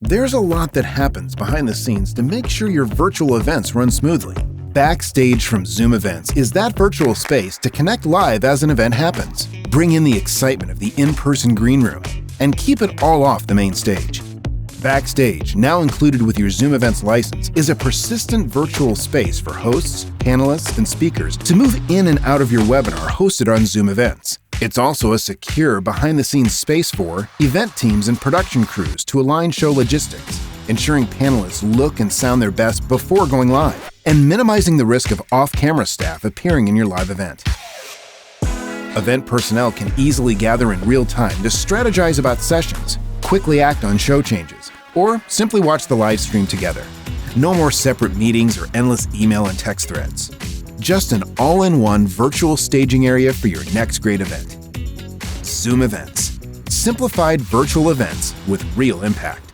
There's a lot that happens behind the scenes to make sure your virtual events run smoothly. Backstage from Zoom Events is that virtual space to connect live as an event happens. Bring in the excitement of the in-person green room and keep it all off the main stage. Backstage, now included with your Zoom Events license, is a persistent virtual space for hosts, panelists, and speakers to move in and out of your webinar hosted on Zoom Events. It's also a secure behind-the-scenes space for event teams and production crews to align show logistics, ensuring panelists look and sound their best before going live, and minimizing the risk of off-camera staff appearing in your live event. Event personnel can easily gather in real time to strategize about sessions, quickly act on show changes, or simply watch the live stream together. No more separate meetings or endless email and text threads. Just an all-in-one virtual staging area for your next great event. Zoom Events. Simplified virtual events with real impact.